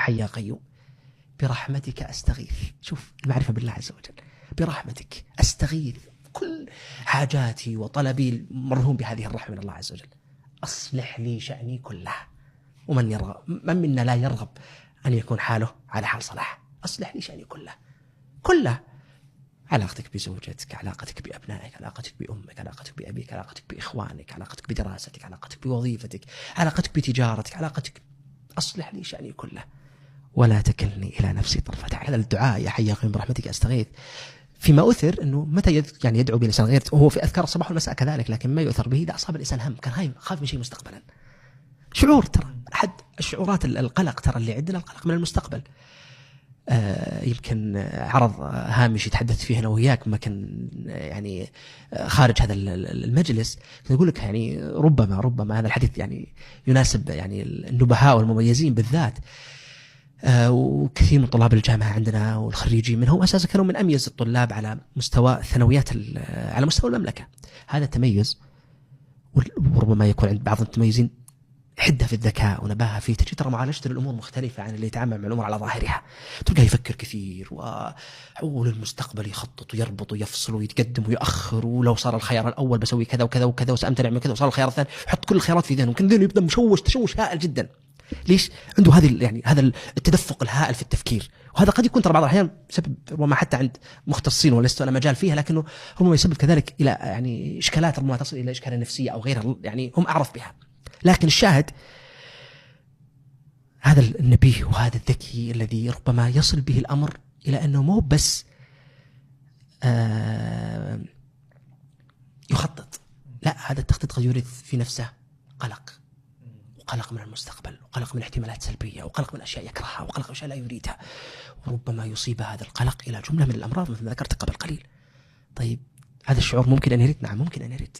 حي يا قيوم برحمتك أستغيث. شوف المعرفة بالله عز وجل، برحمتك أستغيث، كل حاجاتي وطلبي مرهون بهذه الرحمة من الله عز وجل. أصلح لي شأني كله. ومن يرغب، من منا لا يرغب أن يكون حاله على حال صلاح؟ أصلح لي شأني كله، علاقتك بزوجتك، علاقتك بأبنائك، علاقتك بأمك، علاقتك بأبيك، علاقتك بإخوانك، علاقتك بدراستك، علاقتك بوظيفتك، علاقتك بتجارتك، علاقتك. أصلح لي شأني كله ولا تكلني إلى نفسي طرفة عين. هذا الدعاء يا حي يا قيوم برحمتك أستغيث، فيما أثر أنه متى يعني يدعو بلسان غير، وهو في أذكار الصباح والمساء كذلك، لكن ما يؤثر به إذا أصاب الإنسان هم، كان خاف من شيء مستقبلا. شعور، ترى أحد الشعورات القلق، ترى اللي عندنا القلق من المستقبل. يمكن عرض هامش يتحدث فيه أنا وياك ما كان يعني خارج هذا المجلس، يقول لك يعني ربما هذا الحديث يعني يناسب يعني النبهاء والمميزين بالذات. وكثير من طلاب الجامعة عندنا والخريجين منهم أساسا كانوا من أميز الطلاب على مستوى الثانويات على مستوى المملكة. هذا التميز، وربما يكون عند بعض المتميزين حدة في الذكاء ونباهة فيه، تجي ترى معالجة الأمور مختلفة عن اللي يتعامل مع الأمور على ظاهرها. تلقى يفكر كثير وللمستقبل يخطط ويربط ويفصل ويتقدم ويؤخر، ولو صار الخيار الأول بسوي كذا وكذا وكذا وسأمتنع من كذا، وصار الخيار الثاني يحط كل الخيارات في ذهنه. ممكن ذهنه يبدأ تشوش هائل جدا. ليش؟ عنده هذا التدفق الهائل في التفكير، وهذا قد يكون ترى بعض الأحيان سبب ربما حتى عند مختصين ولست أنا مجال فيها، لكنه ربما يسبب كذلك إلى يعني إشكالات ربما تصل إلى إشكال نفسية أو غيرها، يعني هم أعرف بها. لكن الشاهد هذا النبي وهذا الذكي الذي ربما يصل به الأمر إلى أنه مو بس يخطط، لا، هذا التخطيط قد يورث في نفسه قلق، وقلق من المستقبل، وقلق من احتمالات سلبية، وقلق من أشياء يكرهها، وقلق من أشياء لا يريدها، وربما يصيب هذا القلق إلى جملة من الأمراض مثل ما ذكرت قبل قليل. طيب هذا الشعور ممكن أن يرد؟ نعم ممكن أن يرد.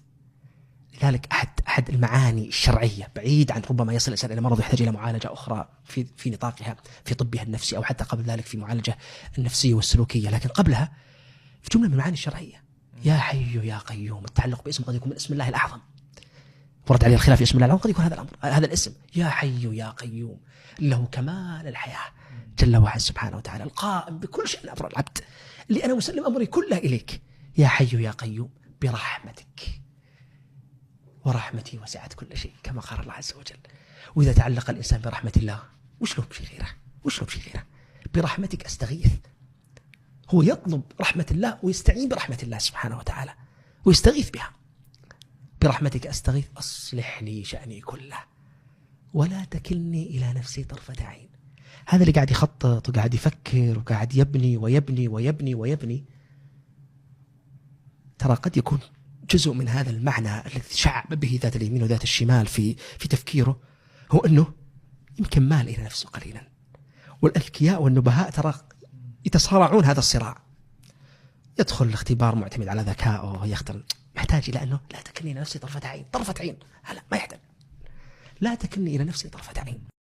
لذلك أحد المعاني الشرعية بعيد عن ربما يصل الإنسان إلى مرض يحتاج إلى معالجة أخرى في نطاقها في طبها النفسي، أو حتى قبل ذلك في معالجة النفسية والسلوكية، لكن قبلها في جملة من المعاني الشرعية. يا حي يا قيوم، التعلق باسم قد يكون من اسم الله الأعظم، ورد عليه الخلاف في اسم الله الأعظم، قد يكون هذا الاسم يا حي يا قيوم له كمال الحياة جل وعلا سبحانه وتعالى، القائم بكل شأن أمر العبد، اللي أنا مسلم أمري كله إليك. يا حي يا قيوم برحمتك، ورحمتي وسعت كل شيء كما قال الله عز وجل. وإذا تعلق الإنسان برحمة الله وش له بشيء غيره؟ برحمتك أستغيث. هو يطلب رحمة الله ويستعين برحمة الله سبحانه وتعالى ويستغيث بها. برحمتك أستغيث، أصلح لي شأني كله ولا تكلني إلى نفسي طرفة عين. هذا اللي قاعد يخطط وقاعد يفكر وقاعد يبني ويبني ويبني ويبني، ترى قد يكون جزء من هذا المعنى الذي شعب به ذات اليمين وذات الشمال في تفكيره هو أنه يمكن مال إلى نفسه قليلا. والأذكياء والنبهاء ترى يتصارعون هذا الصراع. يدخل الاختبار معتمد على ذكائه، يختار، محتاج إلى أنه لا تكلني إلى نفسي طرفة عين. لا ما يحتاج، لا تكلني إلى نفسي طرفة عين.